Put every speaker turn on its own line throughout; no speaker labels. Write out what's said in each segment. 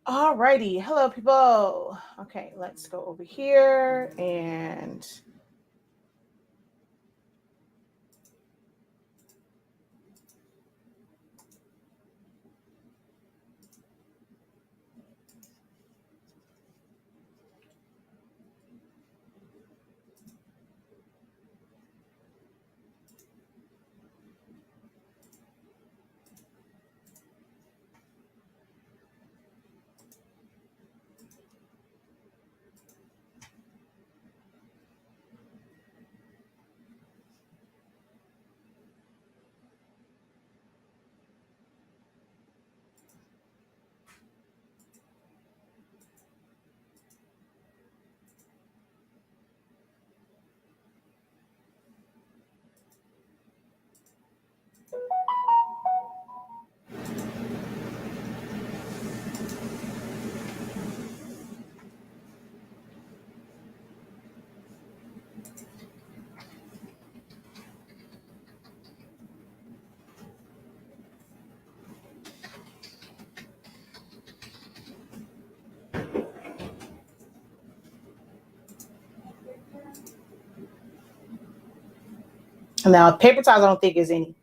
Alrighty, hello people. Okay, let's go over here and now paper towels I don't think is any.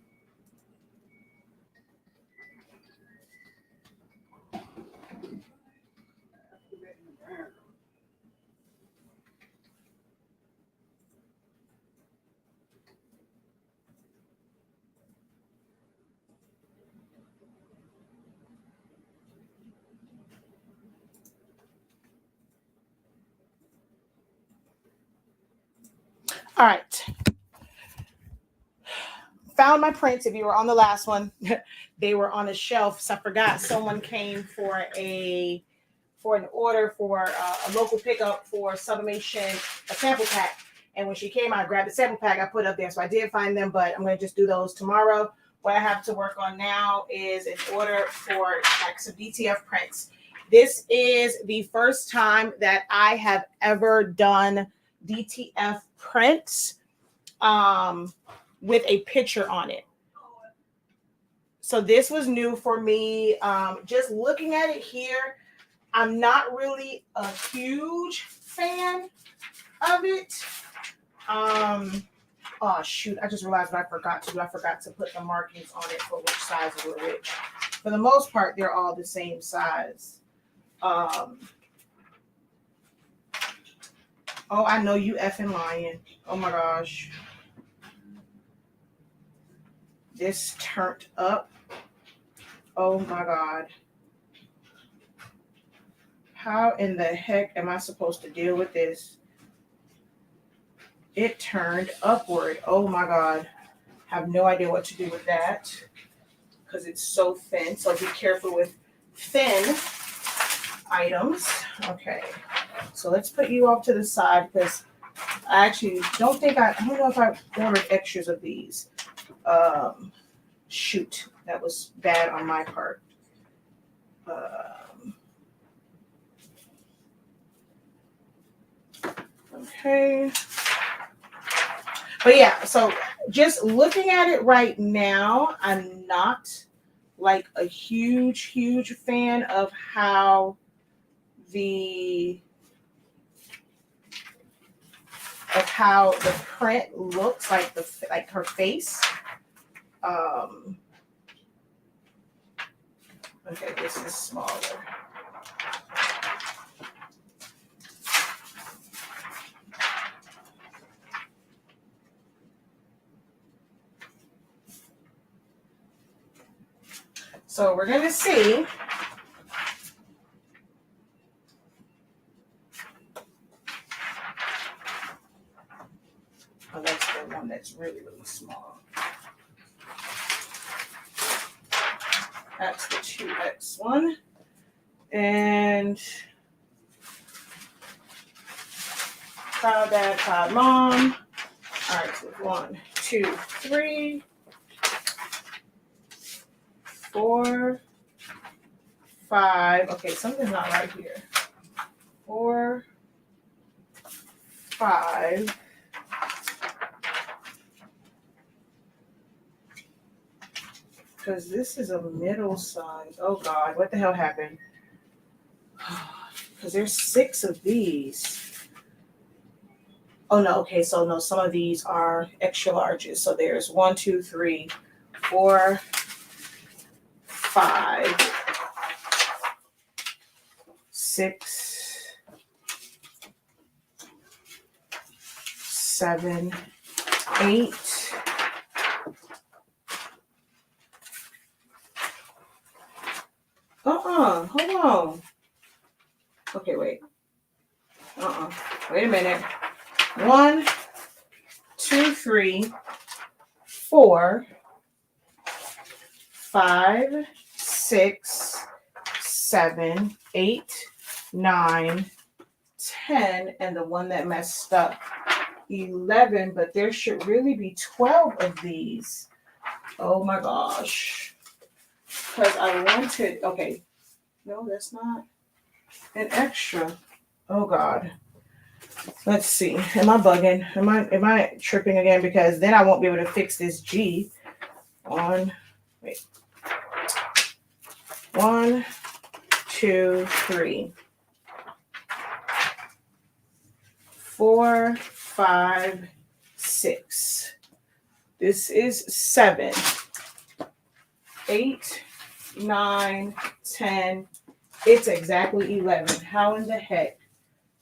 All right. Found my prints. If you were on the last one, they were on a shelf. So I forgot someone came for an order for a local pickup for sublimation, a sample pack. And when she came, I grabbed the sample pack, I put it up there. So I did find them, but I'm going to just do those tomorrow. What I have to work on now is an order for like some DTF prints. This is the first time that I have ever done DTF prints with a picture on it. So this was new for me. Just looking at it here, I'm not really a huge fan of it. Oh shoot, I just realized what I forgot to do. I forgot to put the markings on it for which sizes were which. For the most part, they're all the same size. Oh, I know you effing lying. Oh my gosh. This turned up. Oh my God. How in the heck am I supposed to deal with this? It turned upward. Oh my God. Have no idea what to do with that because it's so thin. So be careful with thin items. Okay. So let's put you off to the side because I actually don't know if I ordered extras of these. Shoot, that was bad on my part. Okay. But yeah, so just looking at it right now, I'm not like a huge fan of how the print looks, like her face. Okay, this is smaller. So we're going to see. Oh, that's the one that's really small. That's the 2X one. And proud dad, proud mom. All right, so 1, 2, 3, 4, 5. Okay, something's not right here. 4, 5. because this is a middle size. Oh God, what the hell happened? Because there's 6 of these. Oh no, okay, so no, some of these are extra larges. So there's 1, 2, 3, 4, 5, 6, 7, 8. Hold on. Okay, wait. Wait a minute. 1, 2, 3, 4, 5, 6, 7, 8, 9, 10, and the one that messed up, 11, but there should really be 12 of these. Oh my gosh. Because I wanted, okay. No, that's not an extra. Oh God. Let's see. Am I bugging? Am I tripping again? Because then I won't be able to fix this G on. Wait. 1, 2, 3, 4, 5, 6. This is 7, 8, 9, 10. It's exactly 11. How in the heck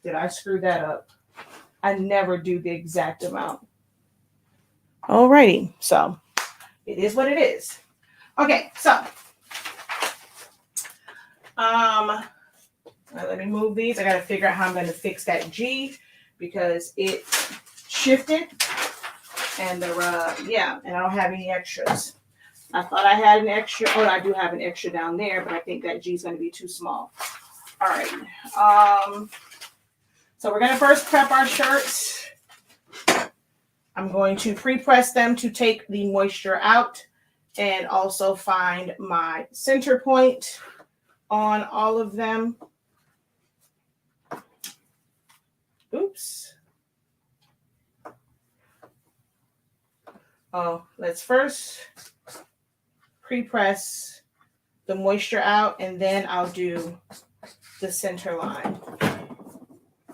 did I screw that up? I never do the exact amount. Alrighty, so it is what it is. Okay, so let me move these. I gotta figure out how I'm gonna fix that G because it shifted, and and I don't have any extras. I thought I had an extra. Oh, I do have an extra down there, but I think that G is gonna be too small. All right. So we're gonna first prep our shirts. I'm going to pre-press them to take the moisture out and also find my center point on all of them. Oops. Oh, let's first pre-press the moisture out, and then I'll do the center line.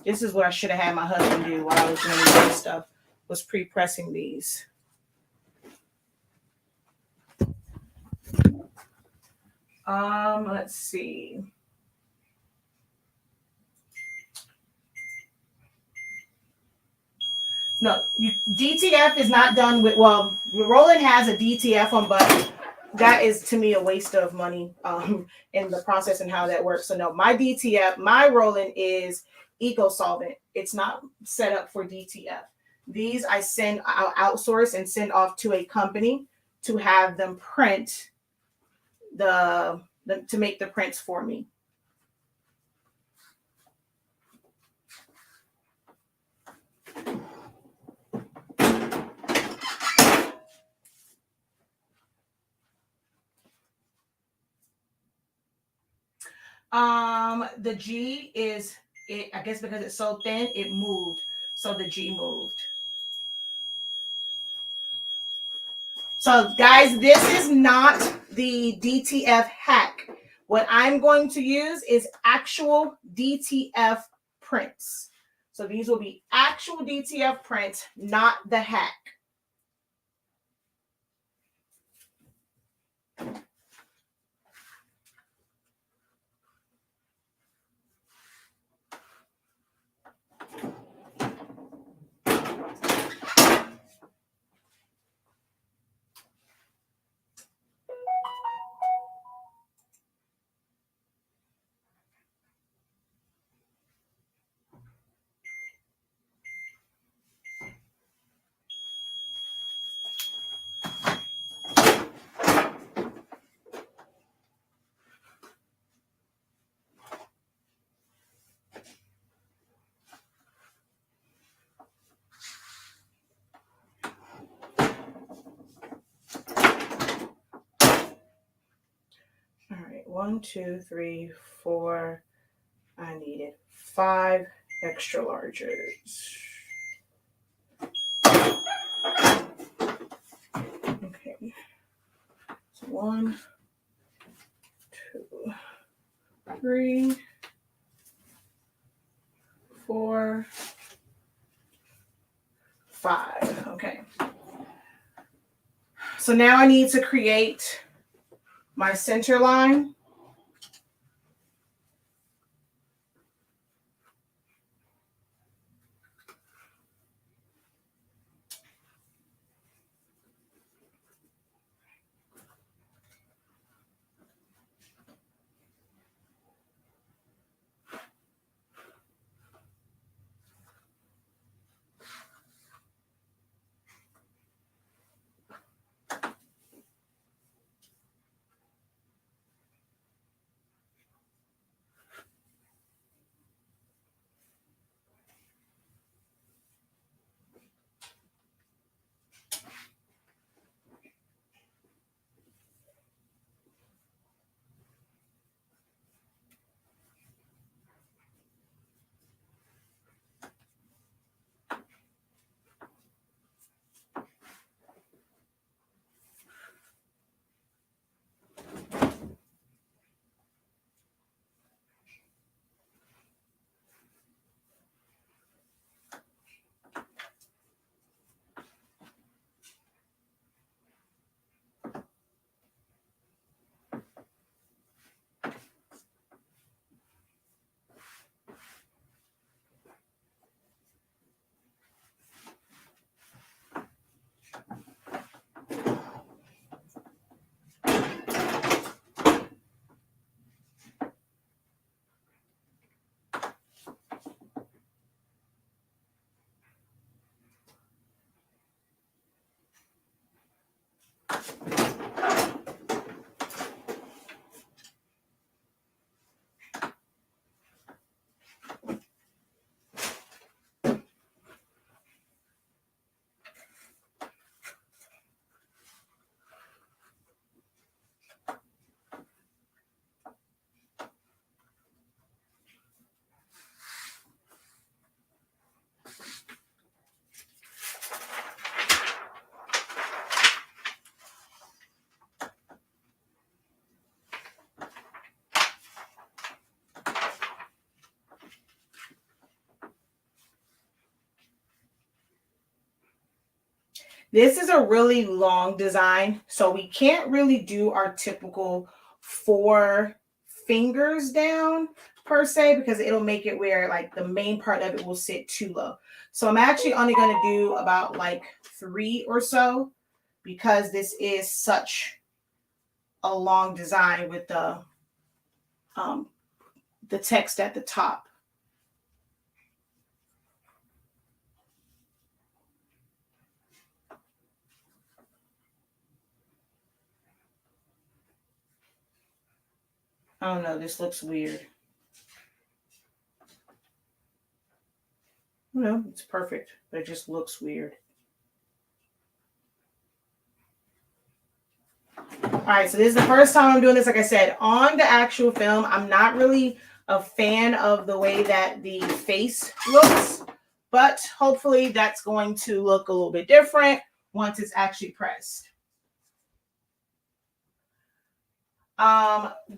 This is what I should have had my husband do while I was doing this stuff, was pre-pressing these. Let's see. No, DTF is not done with, well, Roland has a DTF one, but that is to me a waste of money in the process and how that works. So no, my DTF, my Roland is eco solvent. It's not set up for DTF. These I'll outsource and send off to a company to have them print to make the prints for me. The G is, I guess because it's so thin, it moved. So the G moved. So guys, this is not the DTF hack. What I'm going to use is actual DTF prints. So these will be actual DTF prints, not the hack. All right, 1, 2, 3, 4. I needed 5 extra larges. Okay. So 1, 2, 3, 4, 5. Okay. So now I need to create my center line. This is a really long design, so we can't really do our typical 4 fingers down per se, because it'll make it where like the main part of it will sit too low. So I'm actually only going to do about like 3 or so, because this is such a long design with the text at the top. I don't know, this looks weird. No, it's perfect, but it just looks weird. All right, so this is the first time I'm doing this. Like I said, on the actual film, I'm not really a fan of the way that the face looks, but hopefully that's going to look a little bit different once it's actually pressed.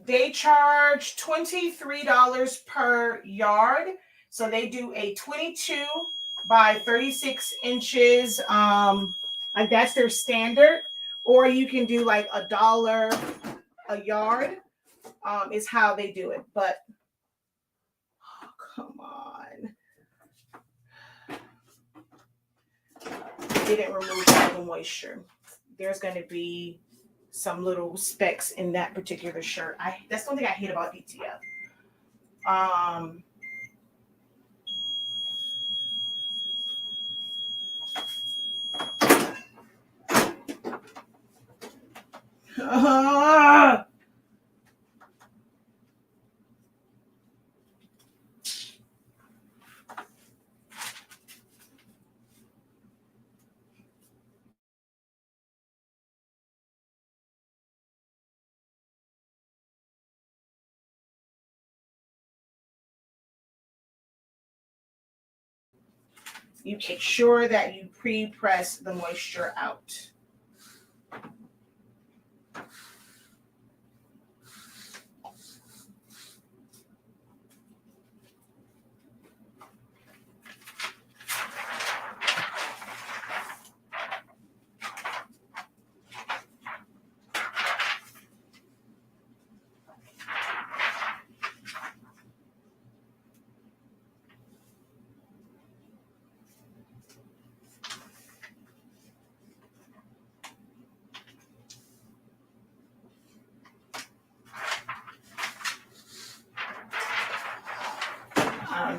They charge $23 per yard. So they do a 22 by 36 inches. Like that's their standard. Or you can do like $1 a yard, is how they do it. But oh, come on. Didn't remove all the moisture. There's going to be some little specks in that particular shirt. That's one thing I hate about DTF. You make sure that you pre-press the moisture out.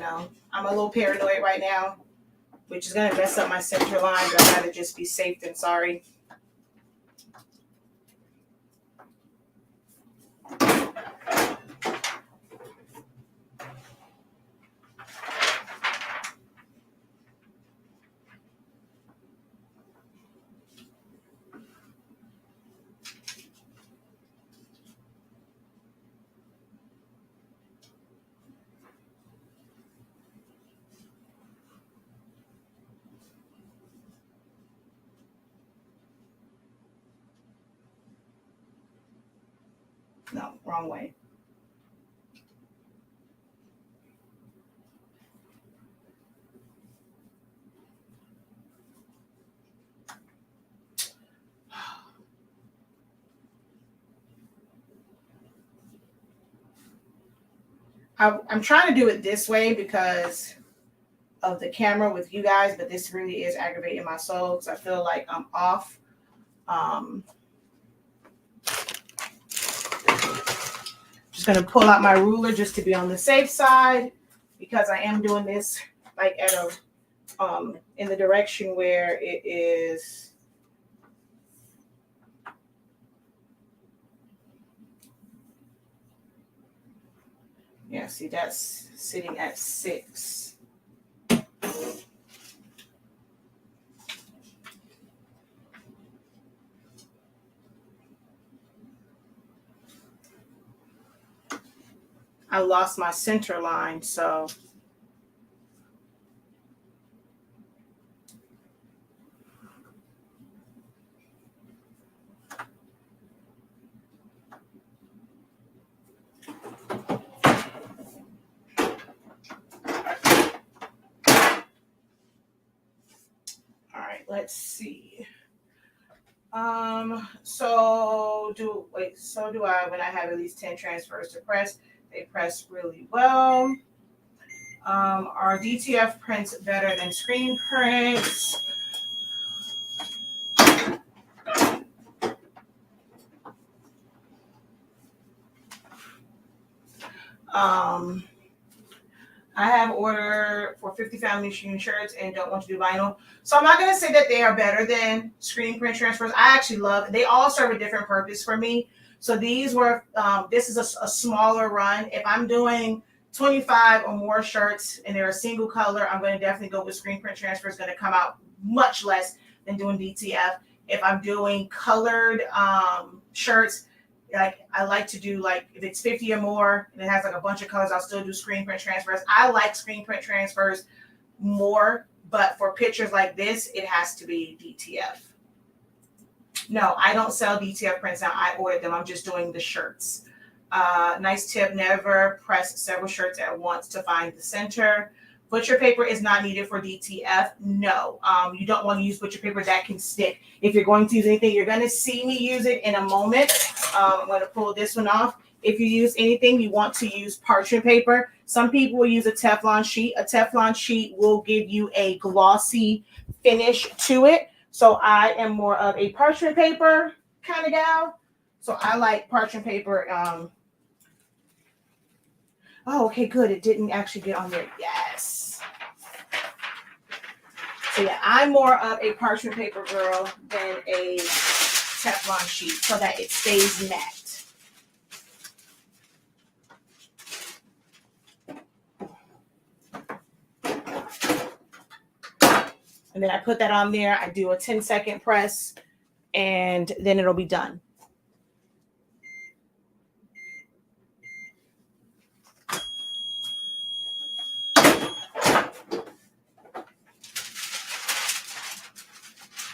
know. I'm a little paranoid right now, which is going to mess up my center line, but I'd rather just be safe than sorry. No, wrong way. I'm trying to do it this way because of the camera with you guys, but this really is aggravating my soul because I feel like I'm off. Just going to pull out my ruler just to be on the safe side because I am doing this like at a in the direction where it is. Yeah, see, that's sitting at 6. I lost my center line, so all right, let's see. So do I when I have at least 10 transfers to press. They press really well. Are DTF prints better than screen prints? I have ordered for 50 family machine shirts and don't want to do vinyl. So I'm not going to say that they are better than screen print transfers. I actually love, they all serve a different purpose for me. So these were, this is a smaller run. If I'm doing 25 or more shirts and they're a single color, I'm going to definitely go with screen print transfer. It's going to come out much less than doing DTF. If I'm doing colored shirts, like I like to do, like if it's 50 or more and it has like a bunch of colors, I'll still do screen print transfers. I like screen print transfers more, but for pictures like this, it has to be DTF. No, I don't sell DTF prints now. I ordered them. I'm just doing the shirts. Nice tip, never press several shirts at once to find the center. Butcher paper is not needed for DTF. No, you don't want to use butcher paper that can stick. If you're going to use anything, you're going to see me use it in a moment. I'm going to pull this one off. If you use anything, you want to use parchment paper. Some people will use a Teflon sheet. A Teflon sheet will give you a glossy finish to it. So I am more of a parchment paper kind of gal. So I like parchment paper. Oh, okay, good. It didn't actually get on there. Yes. So yeah, I'm more of a parchment paper girl than a Teflon sheet so that it stays matte. And then I put that on there. I do a 10-second press, and then it'll be done.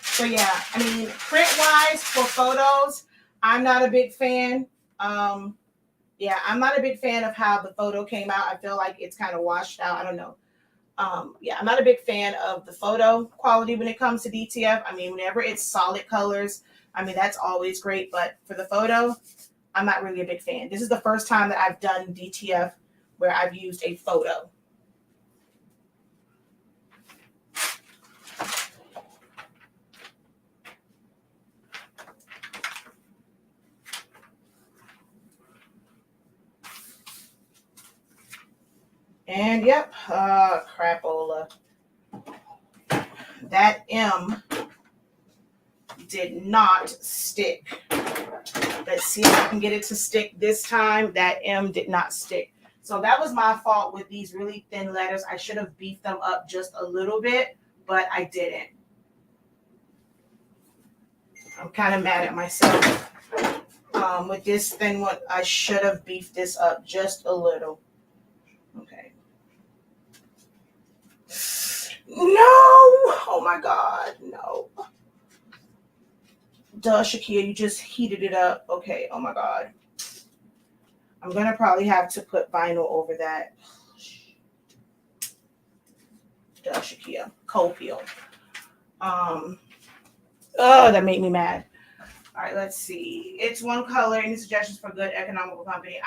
So yeah, I mean, print-wise for photos, I'm not a big fan. Yeah, I'm not a big fan of how the photo came out. I feel like it's kind of washed out. I don't know. Yeah, I'm not a big fan of the photo quality when it comes to DTF. I mean, whenever it's solid colors, I mean, that's always great. But for the photo, I'm not really a big fan. This is the first time that I've done DTF where I've used a photo. And yep, crapola. That M did not stick. Let's see if I can get it to stick this time. That M did not stick. So that was my fault with these really thin letters. I should have beefed them up just a little bit, but I didn't. I'm kind of mad at myself. With this thin one, I should have beefed this up just a little. Okay. No! Oh my God, no. Duh, Shakia, you just heated it up. Okay, oh my God. I'm gonna probably have to put vinyl over that. Duh, Shakia. Cold peel. Oh, that made me mad. All right, let's see. It's one color. Any suggestions for good economical company?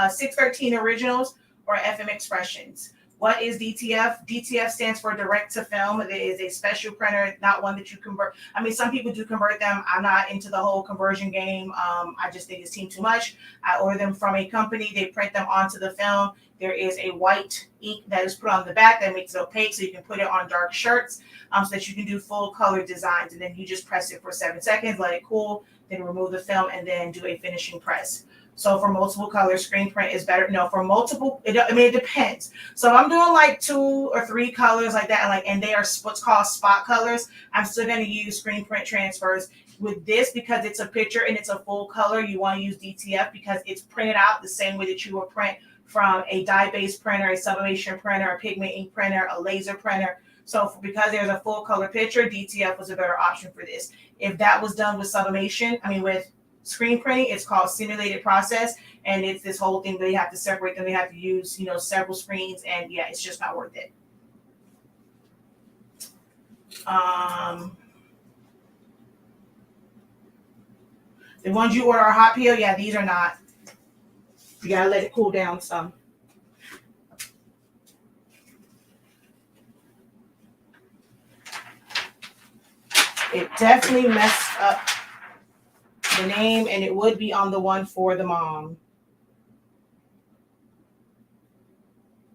613 Originals or FM Expressions. What is DTF? DTF stands for direct to film. It is a special printer, not one that you convert. I mean, some people do convert them. I'm not into the whole conversion game. I just think it's too much. I order them from a company. They print them onto the film. There is a white ink that is put on the back that makes it opaque, so you can put it on dark shirts, so that you can do full color designs. And then you just press it for 7 seconds, let it cool, then remove the film, and then do a finishing press. So for multiple colors, screen print is better. No, for multiple, it depends. So if I'm doing like 2 or 3 colors like that, and they are what's called spot colors, I'm still going to use screen print transfers. With this, because it's a picture and it's a full color, you want to use DTF because it's printed out the same way that you would print from a dye-based printer, a sublimation printer, a pigment ink printer, a laser printer. So because there's a full color picture, DTF was a better option for this. If that was done with sublimation, with screen printing, it's called simulated process, and it's this whole thing where they have to separate them. They have to use, several screens, and yeah, it's just not worth it. The ones you order are hot peel. Yeah, these are not. You gotta let it cool down some. It definitely messed up the name, and it would be on the one for the mom.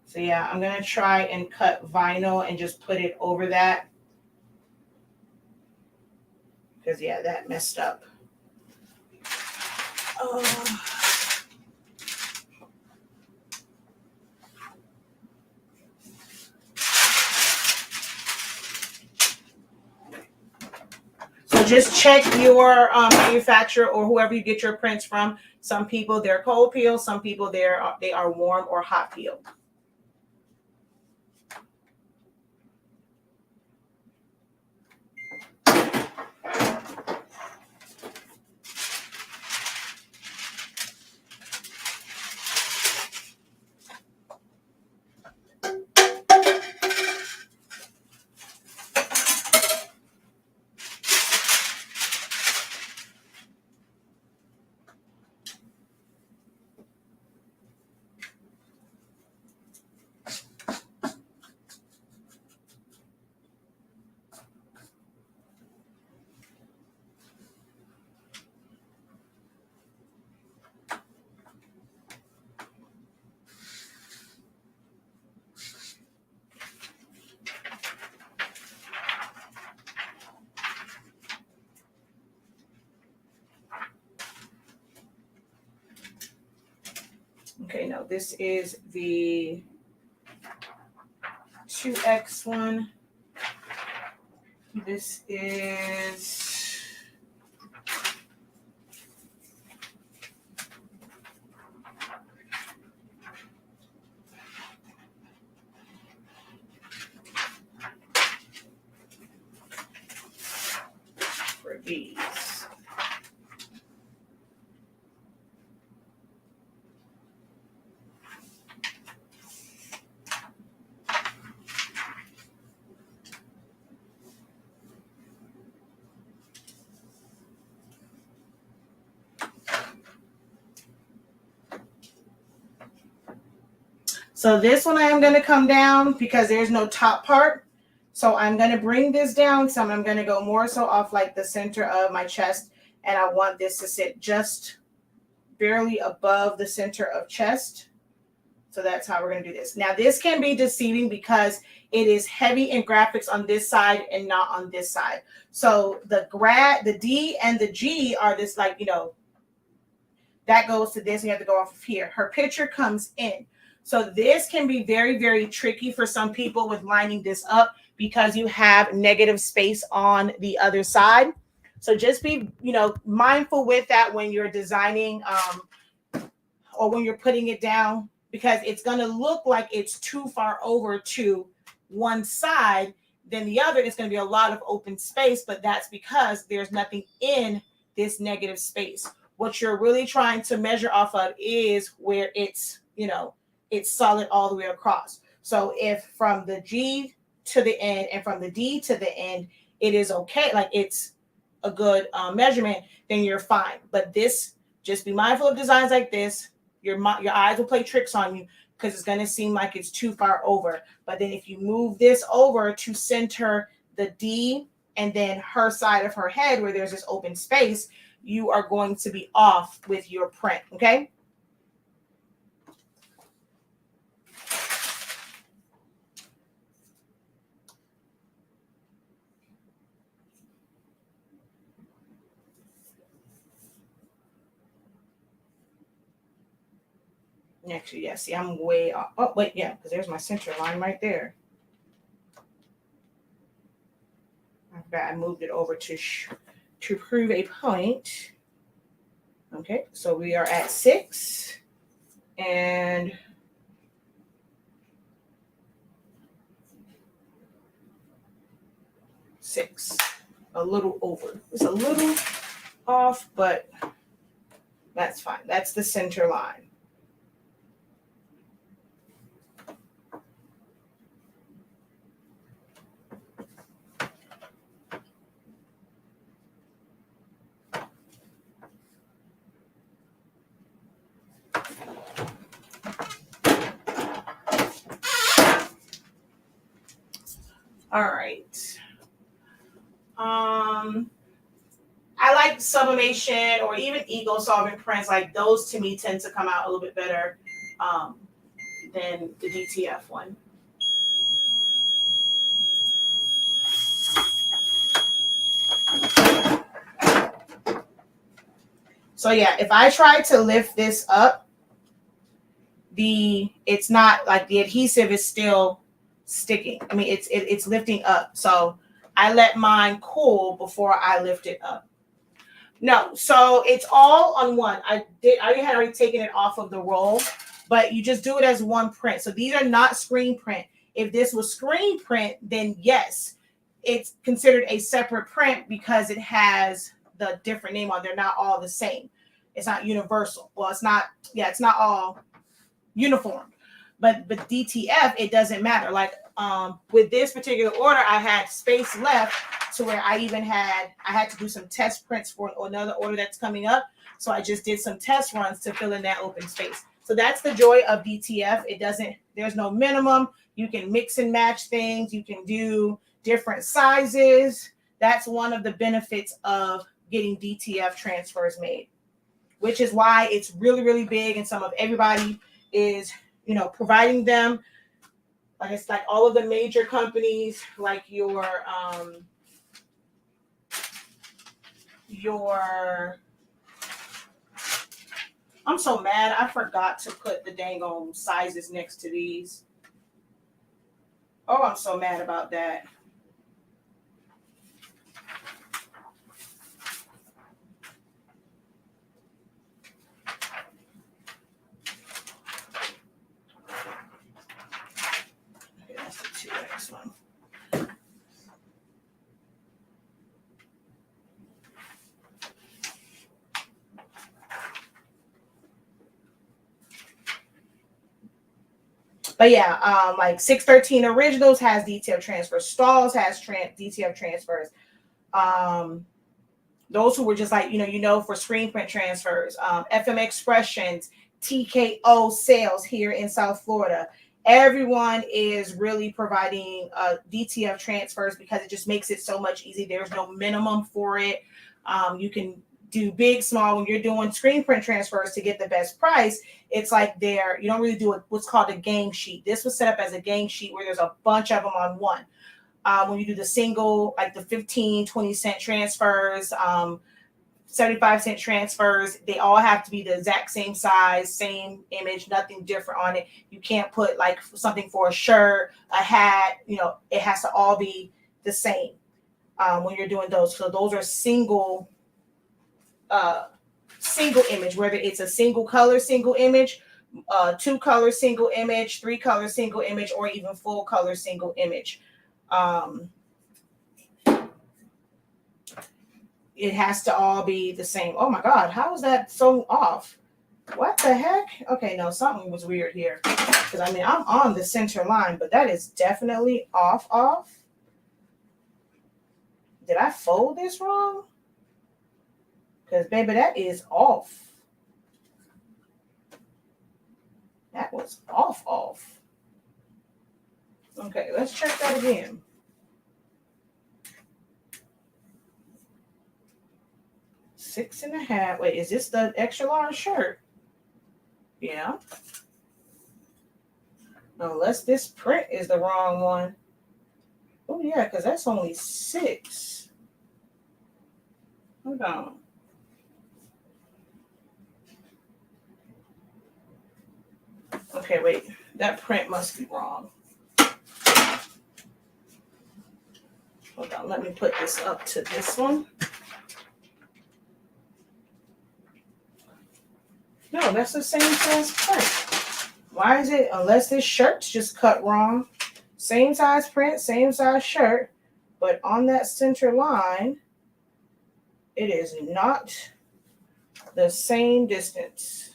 So yeah, I'm gonna try and cut vinyl and just put it over that, because yeah, that messed up. So just check your manufacturer or whoever you get your prints from. Some people they're cold peel, some people they are warm or hot peel. Okay, no, this is the 2X one. This is for these. So this one I am going to come down because there's no top part. So I'm going to bring this down some. I'm going to go more so off like the center of my chest. And I want this to sit just barely above the center of chest. So that's how we're going to do this. Now, this can be deceiving because it is heavy in graphics on this side and not on this side. So the grad, the D and the G are this, like, you know, that goes to this. You have to go off of here. Her picture comes in. So this can be very, very tricky for some people with lining this up because you have negative space on the other side. So just be, you know, mindful with that when you're designing or when you're putting it down, because it's going to look like it's too far over to one side. Then the other is going to be a lot of open space, but that's because there's nothing in this negative space. What you're really trying to measure off of is where it's, you know, it's solid all the way across. So if from the G to the end and from the D to the end, it is okay, like it's a good measurement, then you're fine. But this, just be mindful of designs like this. Your eyes will play tricks on you because it's going to seem like it's too far over. But then if you move this over to center the D and then her side of her head where there's this open space, you are going to be off with your print, okay? Actually, yeah, see, I'm way off. Oh, wait, yeah, because there's my center line right there. I forgot I moved it over to prove a point. Okay, so we are at 6 and six, a little over. It's a little off, but that's fine. That's the center line. All right. I like sublimation or even ego solvent prints. Like those to me tend to come out a little bit better than the DTF one. So yeah, if I try to lift this up, it's not like the adhesive is still sticking. I mean, it's lifting up. So I let mine cool before I lift it up. No, so it's all on one. I had already taken it off of the roll, but you just do it as one print. So these are not screen print. If this was screen print, then yes, it's considered a separate print because it has the different name on. They're not all the same. It's not universal. Well, it's not all uniform. But DTF, it doesn't matter. Like with this particular order, I had space left to where I had to do some test prints for another order that's coming up. So I just did some test runs to fill in that open space. So that's the joy of DTF. There's no minimum. You can mix and match things. You can do different sizes. That's one of the benefits of getting DTF transfers made, which is why it's really, really big. And everybody is, providing them. Like it's like all of the major companies, like I'm so mad. I forgot to put the dang on sizes next to these. Oh, I'm so mad about that. Okay, that's the 2X one. But yeah, like 613 Originals has DTF transfers. Stalls has DTF transfers. Those who were just like, for screen print transfers. FM Expressions, TKO Sales here in South Florida. Everyone is really providing DTF transfers because it just makes it so much easier. There's no minimum for it. You can do big, small. When you're doing screen print transfers to get the best price, it's like you don't really do what's called a gang sheet. This was set up as a gang sheet where there's a bunch of them on one. When you do the single, like the 15, 20-cent transfers, 75-cent transfers, they all have to be the exact same size, same image, nothing different on it. You can't put like something for a shirt, a hat, it has to all be the same when you're doing those. So those are single image, whether it's a single color, single image, 2-color, single image, 3-color, single image, or even full color, single image. It has to all be the same. Oh my God, how is that so off? What the heck? Okay, no, something was weird here. Because I'm on the center line, but that is definitely off. Did I fold this wrong? Because, baby, that is off. That was off. Okay, let's check that again. Six and a half. Wait, is this the extra large shirt? Yeah. Unless this print is the wrong one. Oh, yeah, because that's only 6. Hold on. Okay, wait. That print must be wrong. Hold on. Let me put this up to this one. No, that's the same size print. Why is it, unless this shirt's just cut wrong, same size print, same size shirt, but on that center line, it is not the same distance.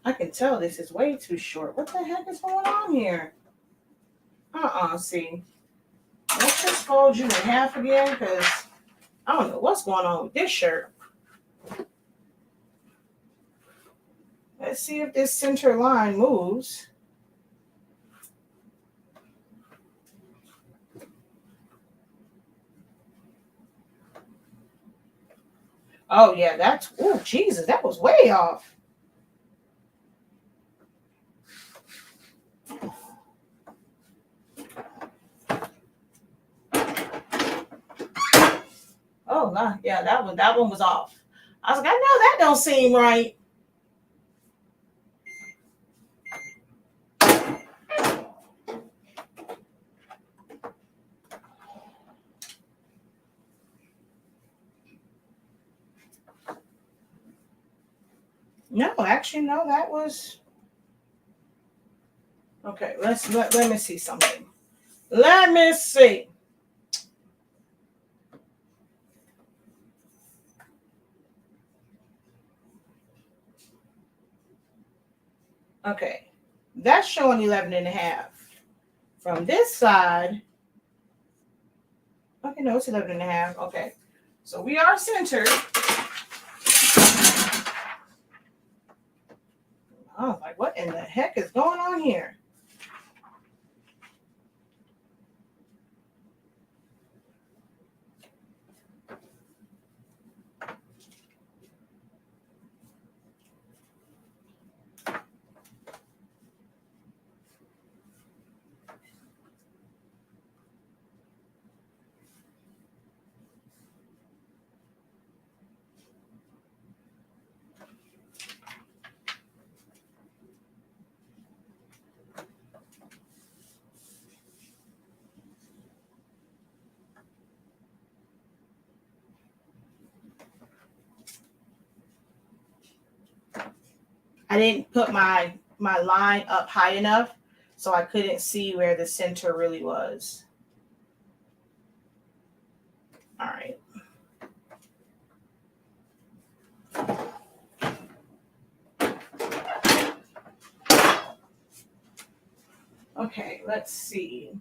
I can tell this is way too short. What the heck is going on here? See. Let's just fold you in half again because I don't know what's going on with this shirt. Let's see if this center line moves. Oh, yeah, oh, Jesus, that was way off. Oh, no, yeah, that one was off. I was like, I know that don't seem right. No, actually, no, that was... Okay, let me see something. Let me see. Okay, that's showing 11 and a half. From this side, okay, no, it's 11 and a half. Okay, so we are centered. I was like, what in the heck is going on here? I didn't put my line up high enough, so I couldn't see where the center really was. All right. Okay, let's see.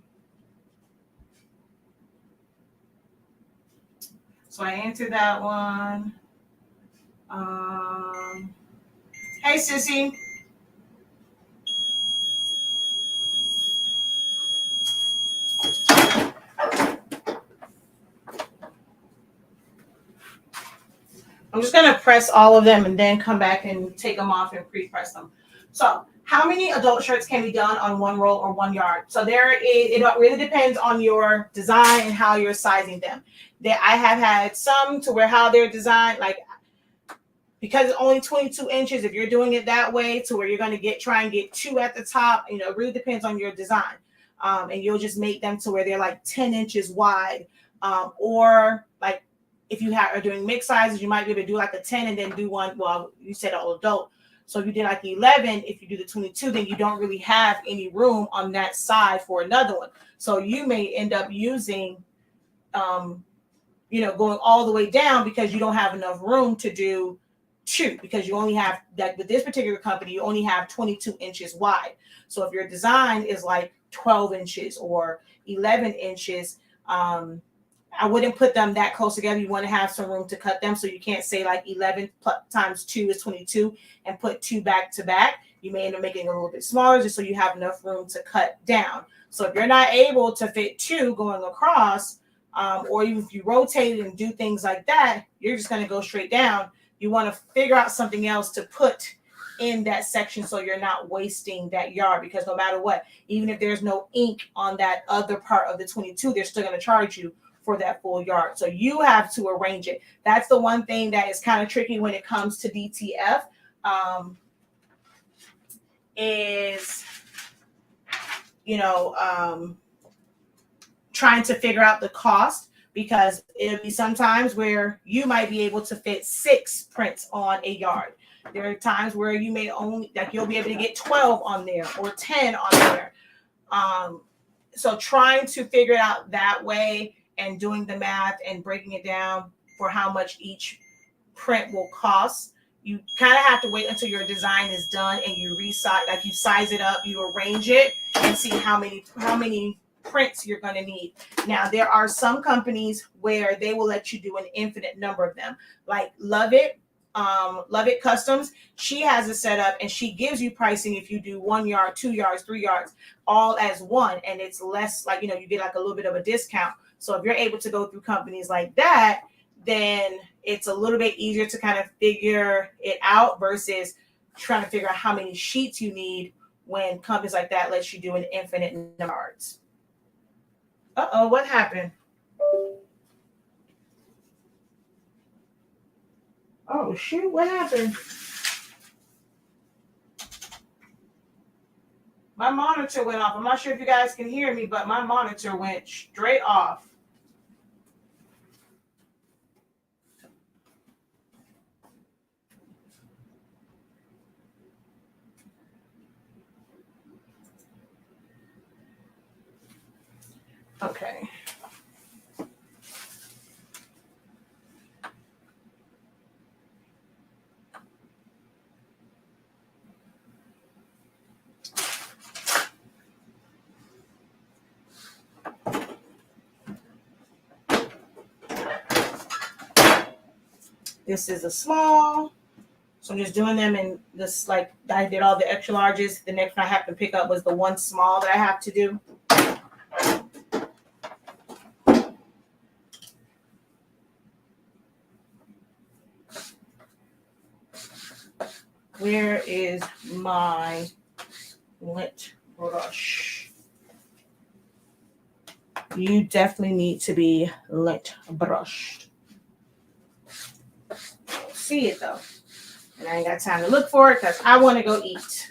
So I answered that one. Hey, sissy. I'm just gonna press all of them and then come back and take them off and pre-press them. So, how many adult shirts can be done on one roll or 1 yard? So it really depends on your design and how you're sizing them. That I have had some to where how they're designed, like because it's only 22 inches. If you're doing it that way, to where you're gonna try and get two at the top, it really depends on your design, and you'll just make them to where they're like 10 inches wide, or like if you are doing mixed sizes, you might be able to do like a 10 and then do one. Well, you said all adult. So if you did like 11, if you do the 22, then you don't really have any room on that side for another one. So you may end up using, going all the way down because you don't have enough room to do two, because you only have, like with this particular company, you only have 22 inches wide. So if your design is like 12 inches or 11 inches, I wouldn't put them that close together. You want to have some room to cut them. So you can't say like 11 times 2 is 22 and put two back to back. You may end up making it a little bit smaller just so you have enough room to cut down. So if you're not able to fit two going across, or even if you rotate it and do things like that, you're just going to go straight down. You want to figure out something else to put in that section so you're not wasting that yard, because no matter what, even if there's no ink on that other part of the 22, they're still going to charge you for that full yard. So you have to arrange it. That's the one thing that is kind of tricky when it comes to DTF, is, trying to figure out the cost, because it'll be sometimes where you might be able to fit 6 prints on a yard. There are times where you may only, like, you'll be able to get 12 on there or 10 on there. So trying to figure it out that way and doing the math and breaking it down for how much each print will cost. You kind of have to wait until your design is done and you resize, like you size it up, you arrange it, and see how many prints you're going to need. Now, there are some companies where they will let you do an infinite number of them, like Love It Customs. She has a setup and she gives you pricing if you do 1 yard, 2 yards, 3 yards, all as one, and it's less, like, you get like a little bit of a discount. So if you're able to go through companies like that, then it's a little bit easier to kind of figure it out versus trying to figure out how many sheets you need when companies like that let you do an infinite number of yards. Uh-oh, what happened? Oh, shoot, what happened? My monitor went off. I'm not sure if you guys can hear me, but my monitor went straight off. Okay. This is a small. So I'm just doing them in this, like I did all the extra larges. The next one I have to pick up was the one small that I have to do. Where is my lint brush? You definitely need to be lint brushed. See it though. And I ain't got time to look for it because I want to go eat.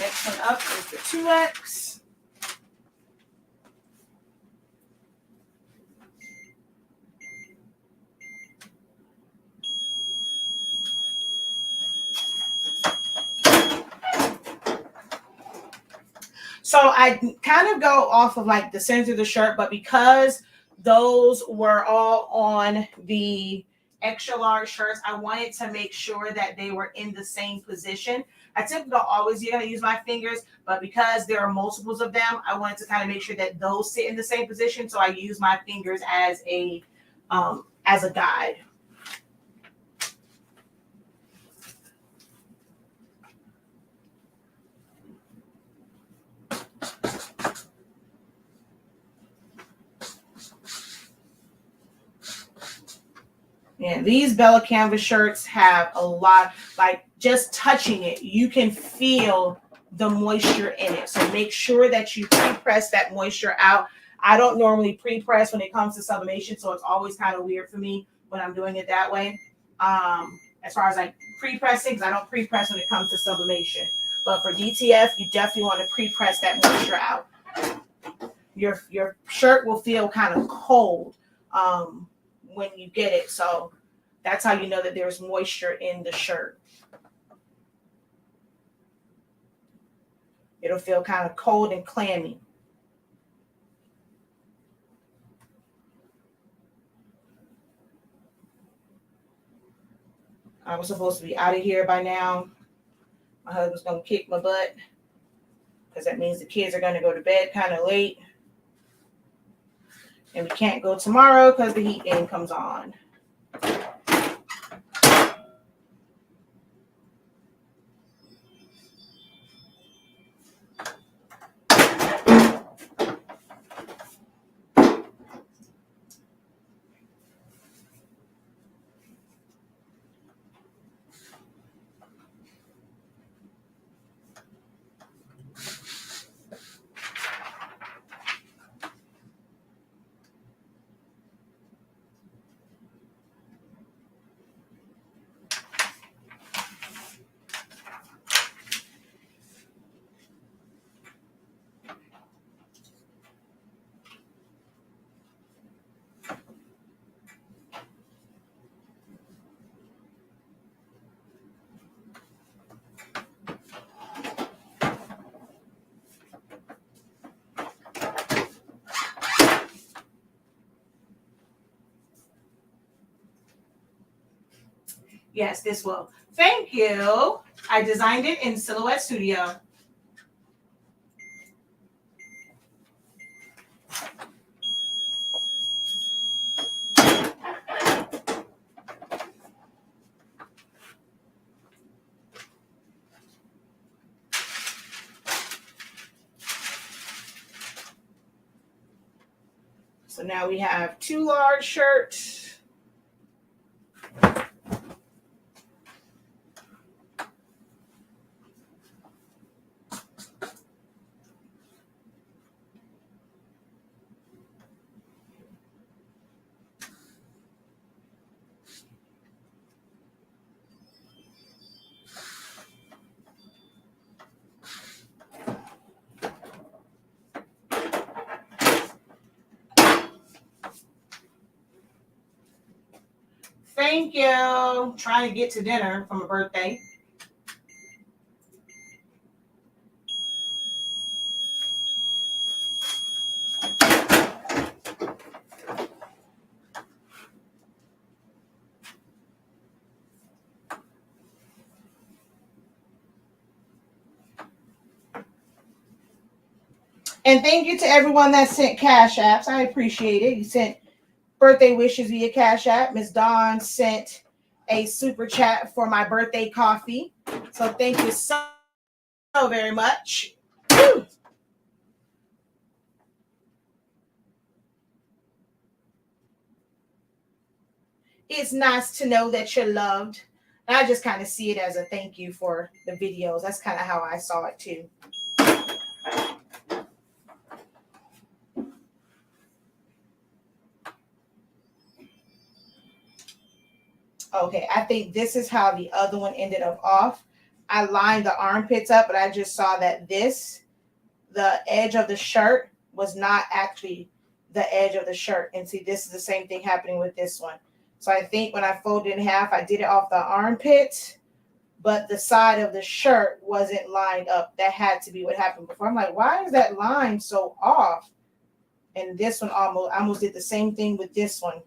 Next one up is the 2X. So I kind of go off of like the center of the shirt, but because those were all on the extra large shirts, I wanted to make sure that they were in the same position. I typically don't always you're gonna use my fingers, but because there are multiples of them, I wanted to kind of make sure that those sit in the same position. So I use my fingers as a guide. And these Bella Canvas shirts have a lot, like just touching it, you can feel the moisture in it. So make sure that you pre-press that moisture out. I don't normally pre-press when it comes to sublimation, so it's always kind of weird for me when I'm doing it that way. As far as like pre-pressing, because I don't pre-press when it comes to sublimation. But for DTF, you definitely want to pre-press that moisture out. Your shirt will feel kind of cold when you get it. So that's how you know that there's moisture in the shirt. It'll feel kind of cold and clammy. I was supposed to be out of here by now. My husband's going to kick my butt because that means the kids are going to go to bed kind of late. And we can't go tomorrow because the heat game comes on. Yes, this will. Thank you. I designed it in Silhouette Studio. So now we have 2 large shirts. Thank you. Trying to get to dinner from a birthday. And thank you to everyone that sent cash apps. I appreciate it. You sent birthday wishes via Cash App. Miss Dawn sent a super chat for my birthday coffee. So thank you so very much. Woo. It's nice to know that you're loved. And I just kind of see it as a thank you for the videos. That's kind of how I saw it too. Okay, I think this is how the other one ended up off. I lined the armpits up, but I just saw that the edge of the shirt was not actually the edge of the shirt. And see, this is the same thing happening with this one. So I think when I folded in half, I did it off the armpit, but the side of the shirt wasn't lined up. That had to be what happened before. I'm like, why is that line so off? And this one I almost did the same thing with this one.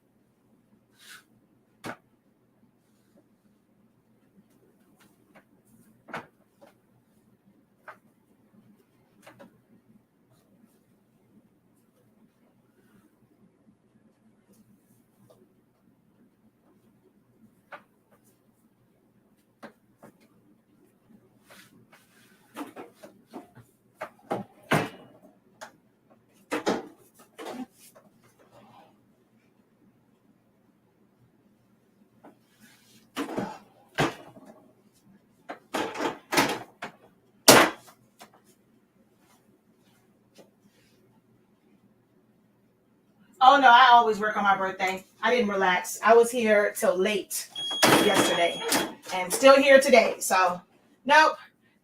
Oh no, I always work on my birthday. I didn't relax. I was here till late yesterday and still here today. So nope.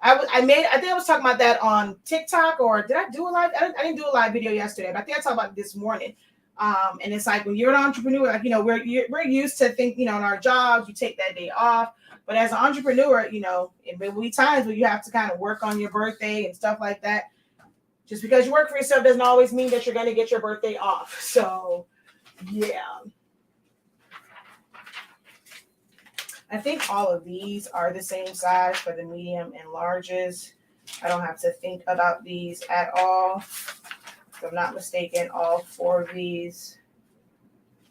I think I was talking about that on TikTok, or did I do a live? I didn't do a live video yesterday, but I think I talked about it this morning. And it's like when you're an entrepreneur, like, we're used to think, in our jobs, you take that day off. But as an entrepreneur, there will be times where you have to kind of work on your birthday and stuff like that. Just because you work for yourself doesn't always mean that you're going to get your birthday off. So, yeah. I think all of these are the same size for the medium and larges. I don't have to think about these at all. If I'm not mistaken, all 4 of these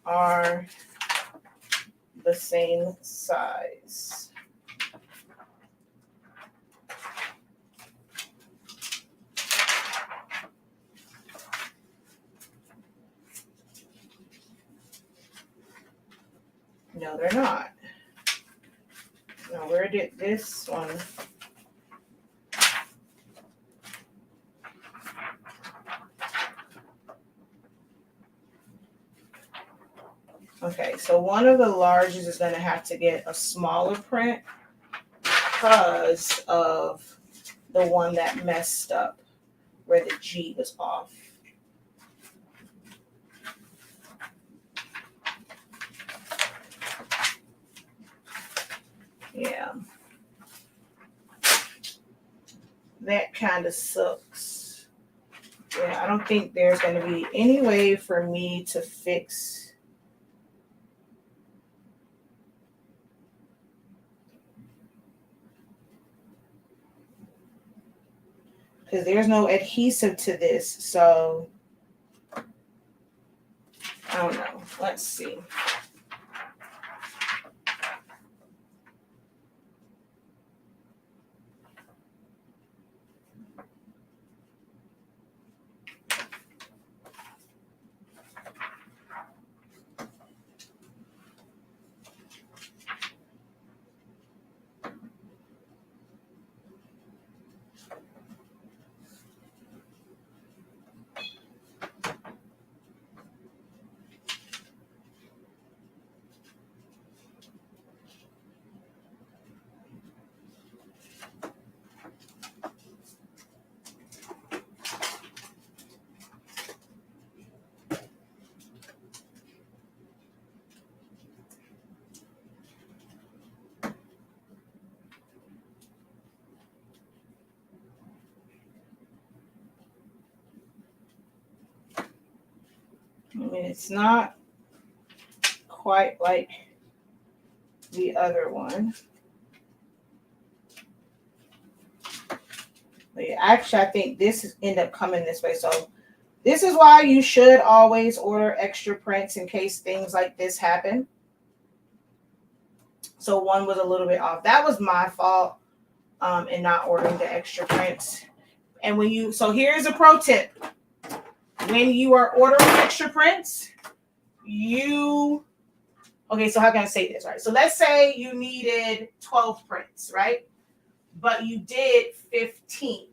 are the same size. No, they're not. Now, where did this one? Okay, so one of the larges is going to have to get a smaller print because of the one that messed up where the G was off. Yeah. That kind of sucks. Yeah, I don't think there's going to be any way for me to fix. Because there's no adhesive to this. So, I don't know. Let's see. I mean, it's not quite like the other one. But yeah, actually, I think this ended up coming this way. So this is why you should always order extra prints in case things like this happen. So one was a little bit off. That was my fault in not ordering the extra prints. And so here's a pro tip. When you are ordering extra prints, okay, so how can I say this, right? So let's say you needed 12 prints, right? But you did 15.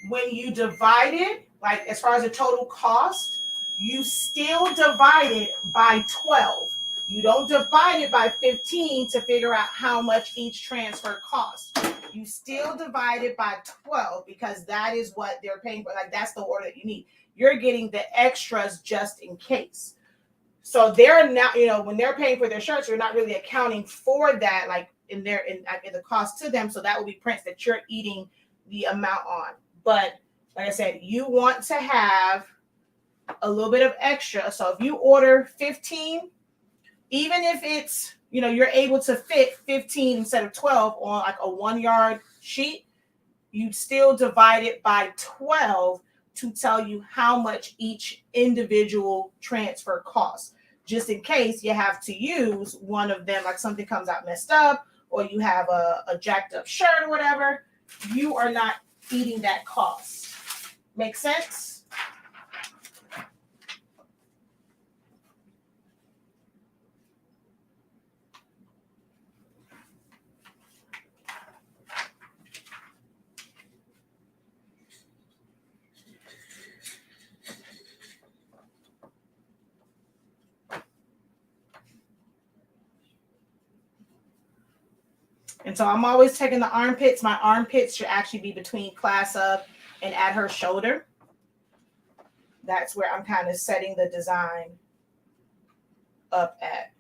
When you divide it, like as far as the total cost, you still divide it by 12. You don't divide it by 15 to figure out how much each transfer costs. You still divide it by 12 because that is what they're paying for. Like, that's the order that you need. You're getting the extras just in case. So they're not, when they're paying for their shirts, you're not really accounting for that, like in the cost to them. So that will be prints that you're eating the amount on. But like I said, you want to have a little bit of extra. So if you order 15, even if it's, you're able to fit 15 instead of 12 on like a 1 yard sheet, you'd still divide it by 12 to tell you how much each individual transfer costs. Just in case you have to use one of them, like something comes out messed up, or you have a jacked up shirt or whatever, you are not eating that cost. Make sense? And so I'm always checking the armpits. My armpits should actually be between class up and at her shoulder. That's where I'm kind of setting the design up at.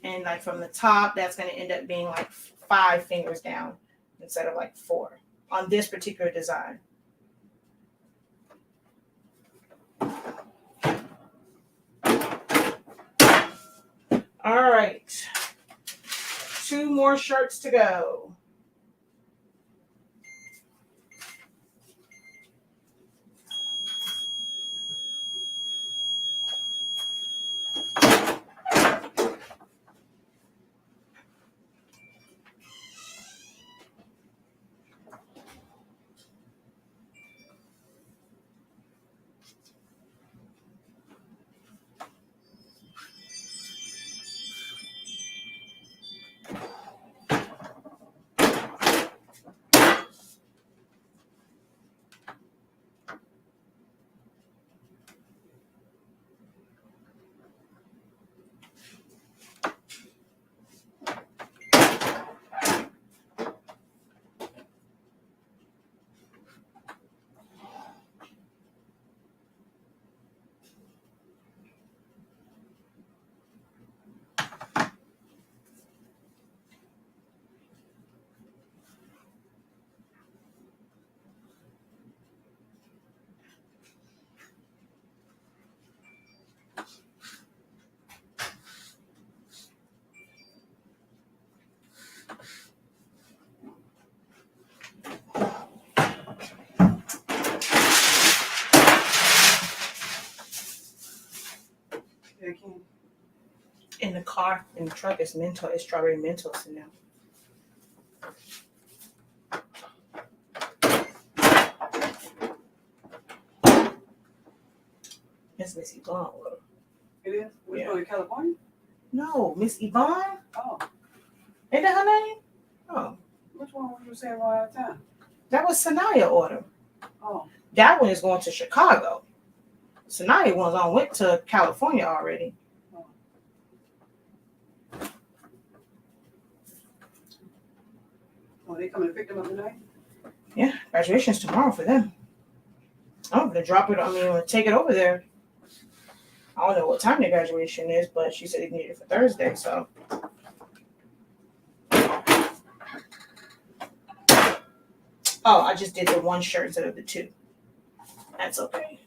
And like from the top, that's going to end up being like 5 fingers down instead of like 4 on this particular design. All right. 2 more shirts to go. In the car, in the truck, it's strawberry Mentos in there. It's Miss Yvonne.
It is? We're going to California?
No, Miss Yvonne?
Oh.
Ain't that her name? Oh.
Which one were you saying right out of town?
That was Sanaya order.
Oh.
That one is going to Chicago. Sanaya one's on went to California already.
Oh, they coming to pick them up tonight?
Yeah, graduation's tomorrow for them. I'm gonna drop it. Take it over there. I don't know what time the graduation is, but she said they need it for Thursday, so. Oh, I just did the 1 shirt instead of the 2. That's okay.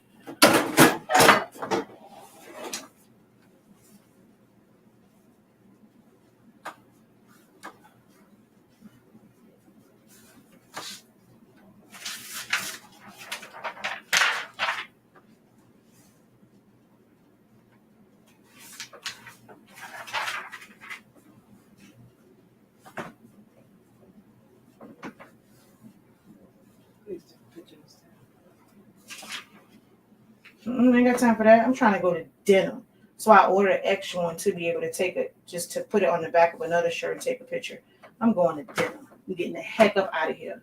I ain't got time for that. I'm trying to go to dinner. So I ordered an extra one to be able to take it, just to put it on the back of another shirt and take a picture. I'm going to dinner. We're getting the heck up out of here.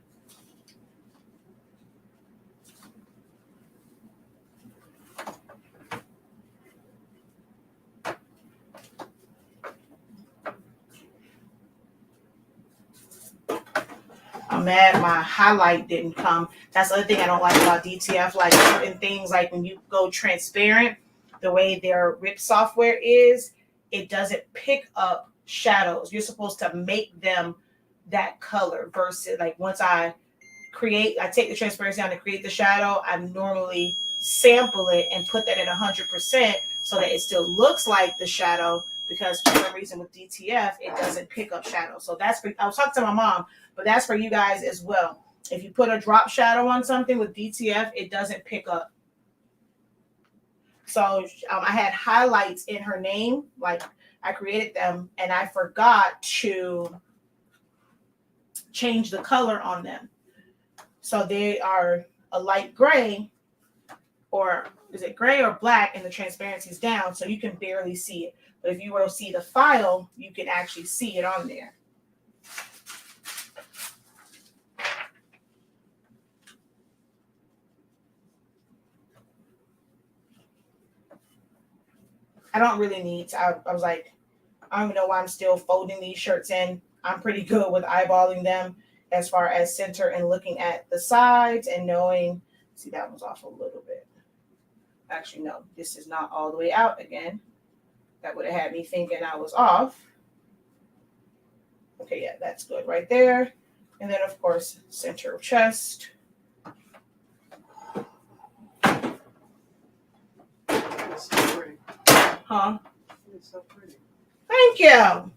I'm mad my highlight didn't come. That's the other thing I don't like about DTF. Like certain things, like when you go transparent, the way their RIP software is, it doesn't pick up shadows. You're supposed to make them that color versus like once I take the transparency down to create the shadow, I normally sample it and put that at 100% so that it still looks like the shadow, because for some reason with DTF, it doesn't pick up shadow. So that's for, I was talking to my mom, but that's for you guys as well. If you put a drop shadow on something with DTF, it doesn't pick up. So I had highlights in her name, like I created them, and I forgot to change the color on them. So they are a light gray, or is it gray or black, and the transparency is down, so you can barely see it. But if you were to see the file, you can actually see it on there. I don't really need to, I was like, I don't even know why I'm still folding these shirts in. I'm pretty good with eyeballing them as far as center and looking at the sides and knowing, see, that one's off a little bit. Actually, no, this is not all the way out again. That would have had me thinking I was off. Okay, yeah, that's good right there. And then, of course, center of chest.
It's so pretty.
Huh?
It's so pretty.
Thank you.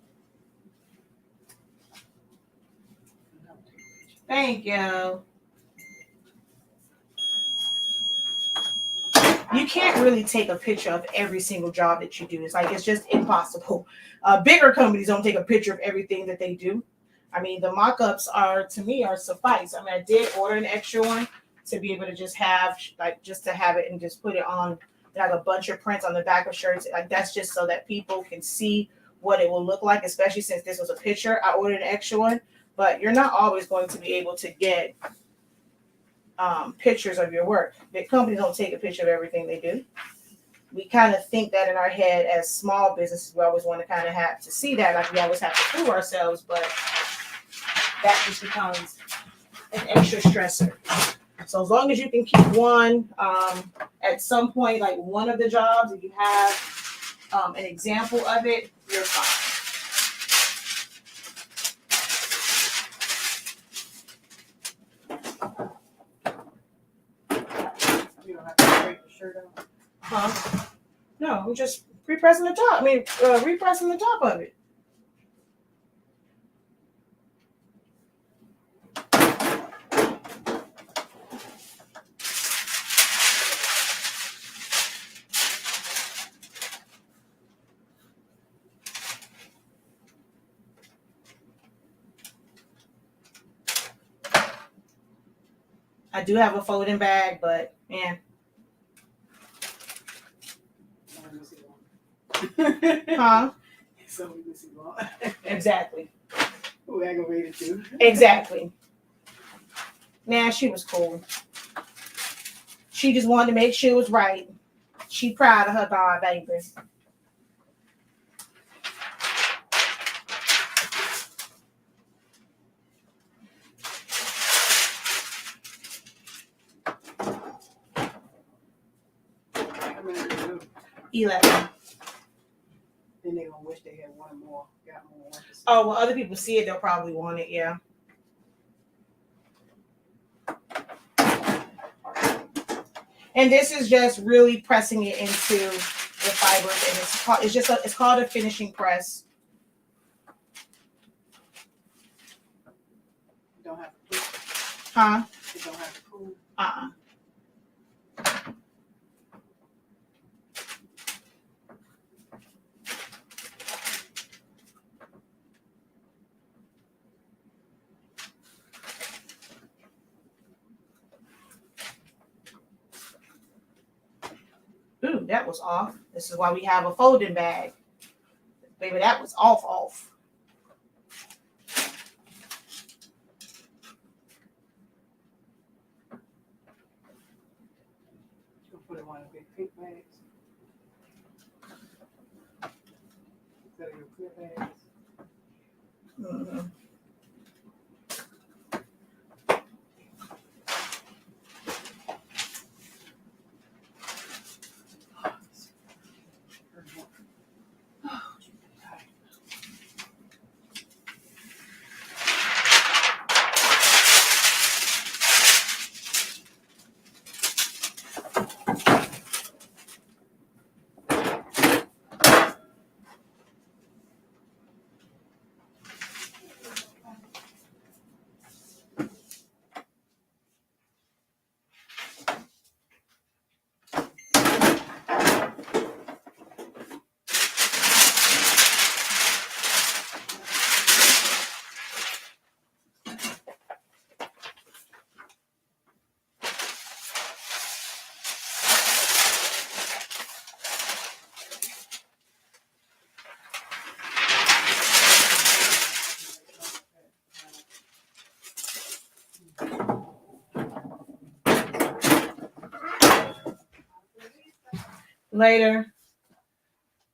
Thank you. You can't really take a picture of every single job that you do. It's like, it's just impossible. Bigger companies don't take a picture of everything that they do. I mean, the mock-ups are suffice. I mean, I did order an extra one to be able to just have it and just put it on. I have a bunch of prints on the back of shirts. Like, that's just so that people can see what it will look like, especially since this was a picture. I ordered an extra one, but you're not always going to be able to get pictures of your work. Big companies don't take a picture of everything they do. We kind of think that in our head as small businesses. We always want to kind of have to see that, like we always have to prove ourselves, but that just becomes an extra stressor. So as long as you can keep one at some point, like one of the jobs, if you have an example of it, you're fine.
You don't have to break the shirt out.
Huh? No, I'm just repressing the top. Repressing the top of it. I do have a folding bag, but man. Huh?
So we can see long.
Exactly.
Who aggravated you?
Exactly. Nah, she was cool. She just wanted to make sure it was right. She proud of her dog, baby.
How many did you do?
11.
Then they gonna wish they had one more, got more.
Oh, well, other people see it, they'll probably want it, yeah. And this is just really pressing it into the fibers, and it's called a finishing press.
You don't have to prove.
Huh?
You don't have to prove.
Ooh, that was off. This is why we have a folding bag. Baby, that was off.
You put it in one of the big pink bags. Instead of your clear bags.
Mm-hmm. later.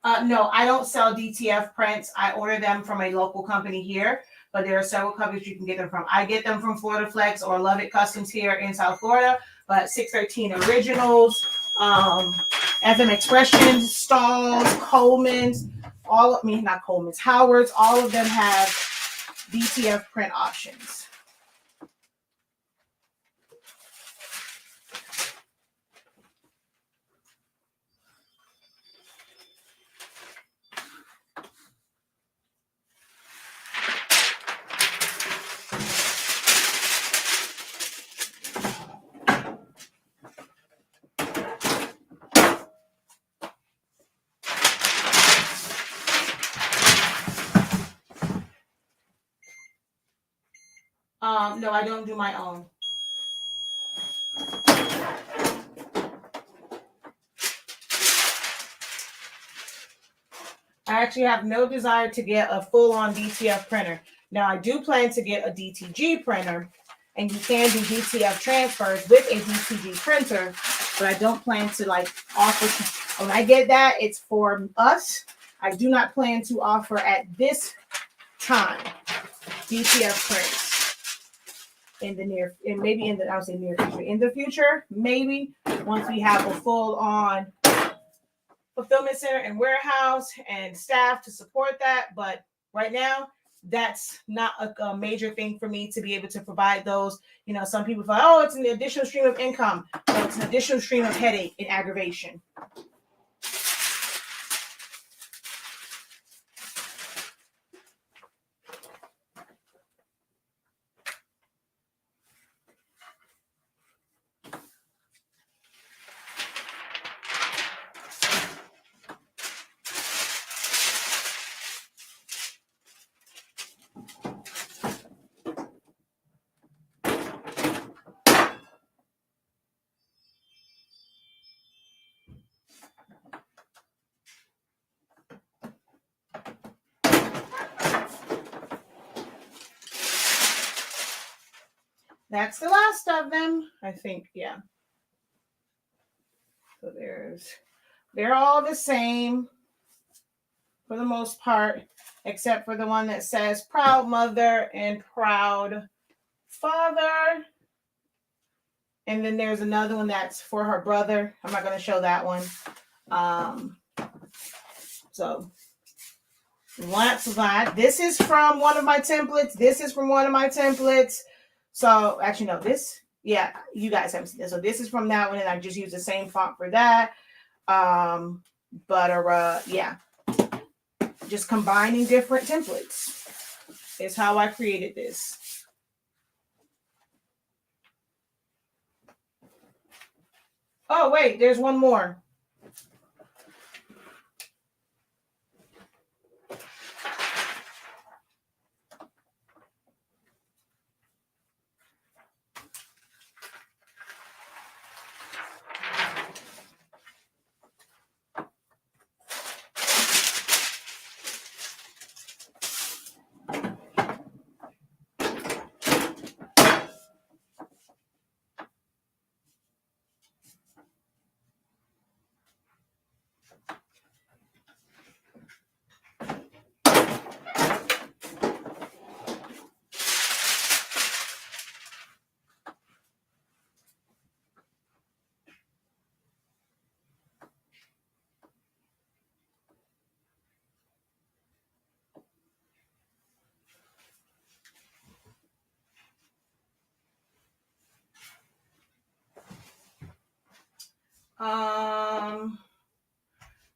No, I don't sell DTF prints. I order them from a local company here, but there are several companies you can get them from. I get them from Florida Flex or Love It Customs here in South Florida, but 613 Originals, FM Expressions, Stalls, Coleman's, not Coleman's, Howard's, all of them have DTF print options. No, I don't do my own. I actually have no desire to get a full-on DTF printer. Now, I do plan to get a DTG printer, and you can do DTF transfers with a DTG printer, but I don't plan to offer. When I get that, it's for us. I do not plan to offer at this time DTF prints in the near future. In the future, maybe once we have a full-on fulfillment center and warehouse and staff to support that. But right now, that's not a major thing for me to be able to provide those. Some people thought, oh, it's an additional stream of income. No, it's an additional stream of headache and aggravation. That's the last of them, I think. Yeah. So they're all the same for the most part, except for the one that says proud mother and proud father. And then there's another one that's for her brother. I'm not going to show that one. So lots of that. This is from one of my templates. This is from one of my templates. So actually, no, you guys haven't seen this. So this is from that one, and I just use the same font for that. Yeah, just combining different templates is how I created this. Oh, wait, there's one more.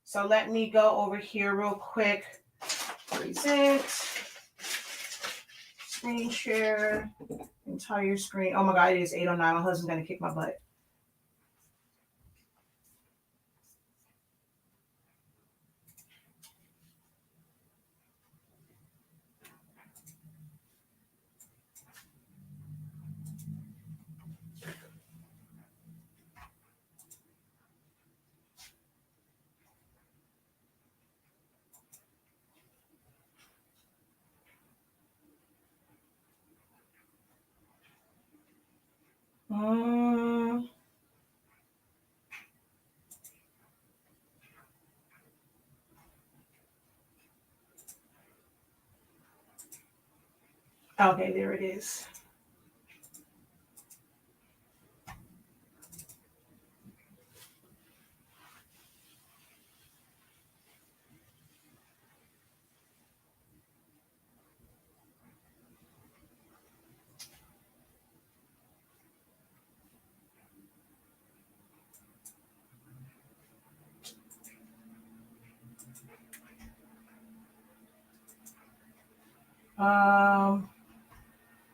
So let me go over here real quick. Present, screen share, entire screen. Oh my God, it is 8:09. My husband's gonna kick my butt. Okay, there it is.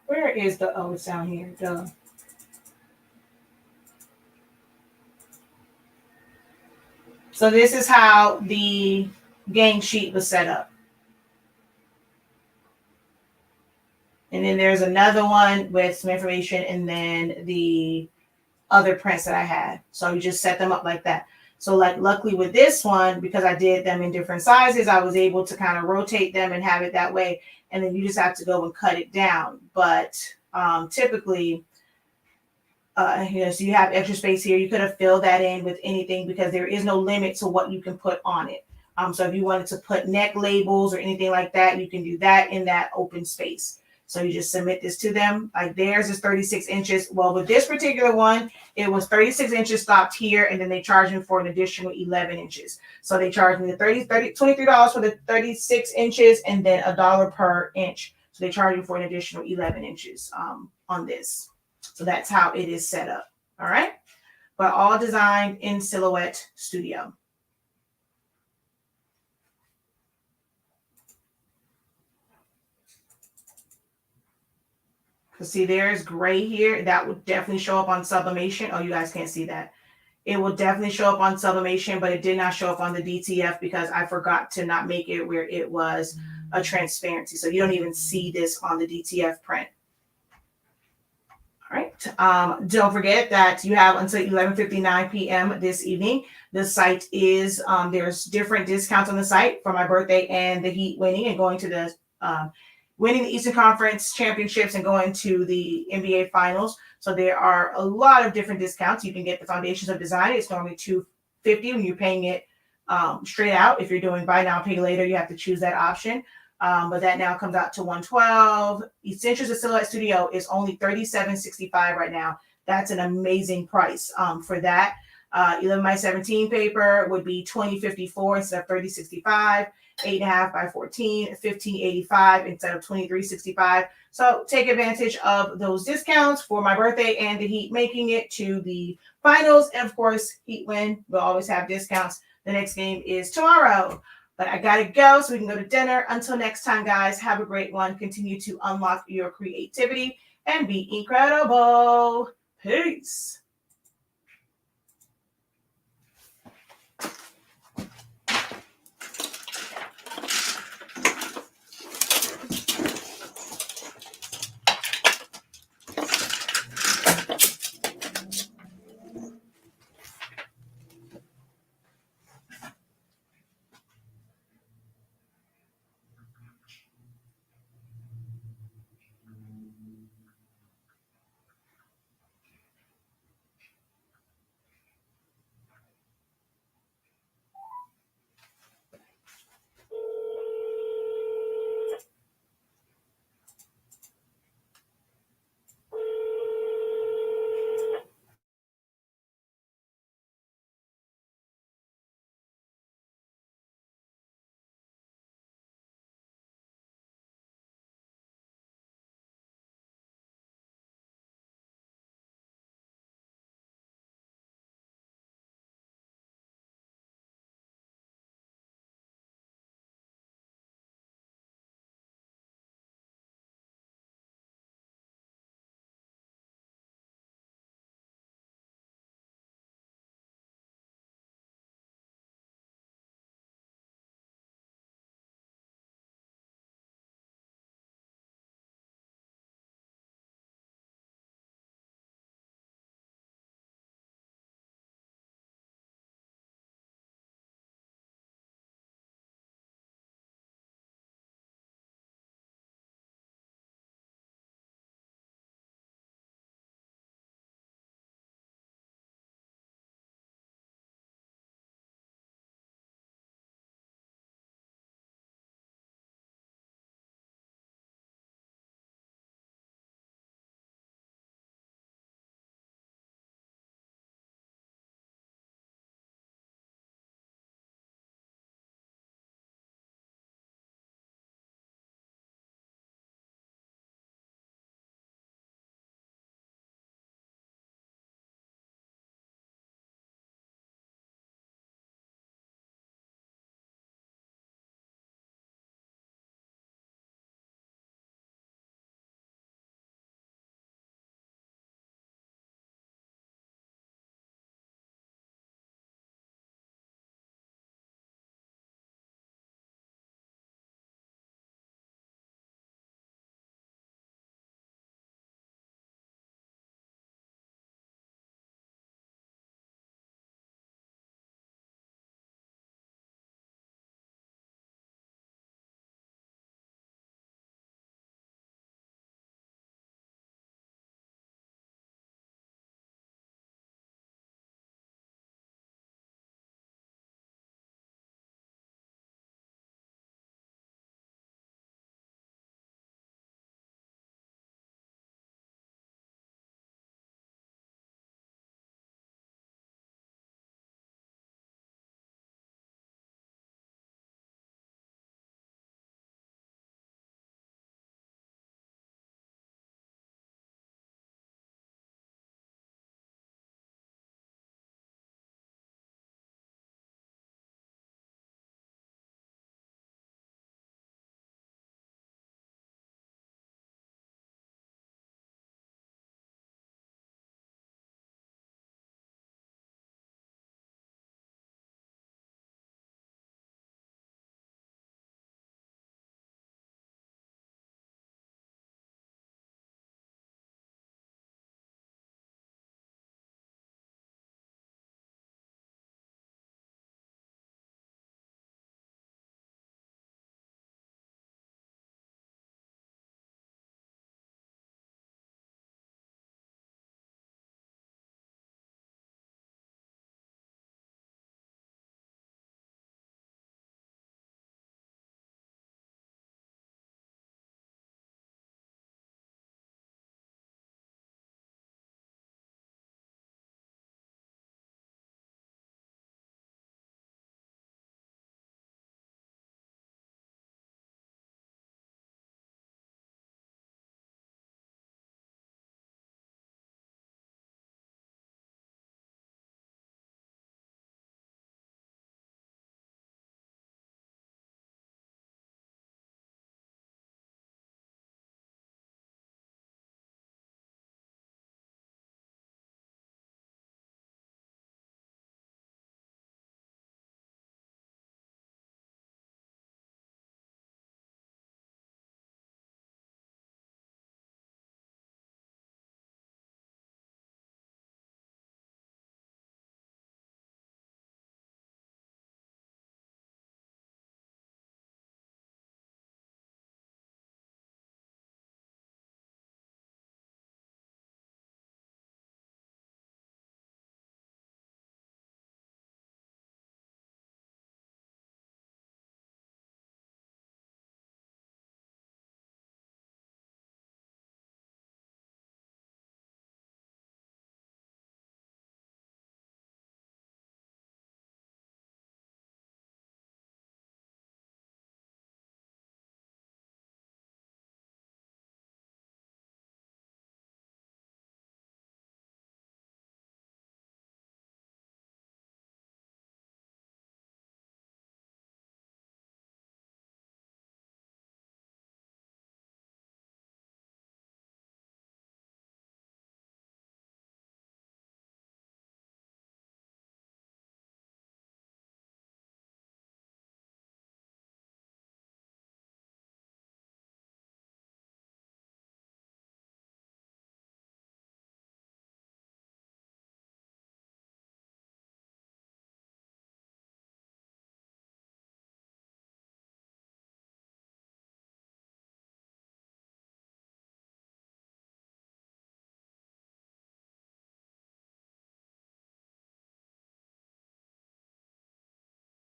Where is the, oh, it's down here. Duh. So this is how the gang sheet was set up. And then there's another one with some information and then the other prints that I had. So you just set them up like that. So like luckily with this one, because I did them in different sizes, I was able to kind of rotate them and have it that way. And then you just have to go and cut it down. But typically, so you have extra space here. You could have filled that in with anything because there is no limit to what you can put on it. So if you wanted to put neck labels or anything like that, you can do that in that open space. So you just submit this to them. Like theirs is 36 inches. Well, with this particular one, it was 36 inches stopped here, and then they charged me for an additional 11 inches. So they charged me the $23 for the 36 inches and then $1 per inch. So they charge you for an additional 11 inches on this. So that's how it is set up. All right. But all designed in Silhouette Studio. See, there's gray here. That would definitely show up on sublimation. Oh, you guys can't see that. It will definitely show up on sublimation, but it did not show up on the DTF because I forgot to not make it where it was a transparency. So you don't even see this on the DTF print. All right. Don't forget that you have until 11:59 p.m. this evening. The site is, there's different discounts on the site for my birthday and the Heat winning and going to the winning the Eastern Conference Championships and going to the NBA Finals. So there are a lot of different discounts. You can get the Foundations of Design. It's normally $250 when you're paying it straight out. If you're doing buy now, pay later, you have to choose that option. But that now comes out to $112. Essentials of Silhouette Studio is only $37.65 right now. That's an amazing price for that. 11 by 17 paper would be $20.54 instead of $30.65. 8.5 by 14, $15.85 instead of $23.65. So take advantage of those discounts for my birthday and the Heat making it to the finals. And of course, Heat win will always have discounts. The next game is tomorrow. But I gotta go so we can go to dinner. Until next time, guys, have a great one. Continue to unlock your creativity and be incredible. Peace.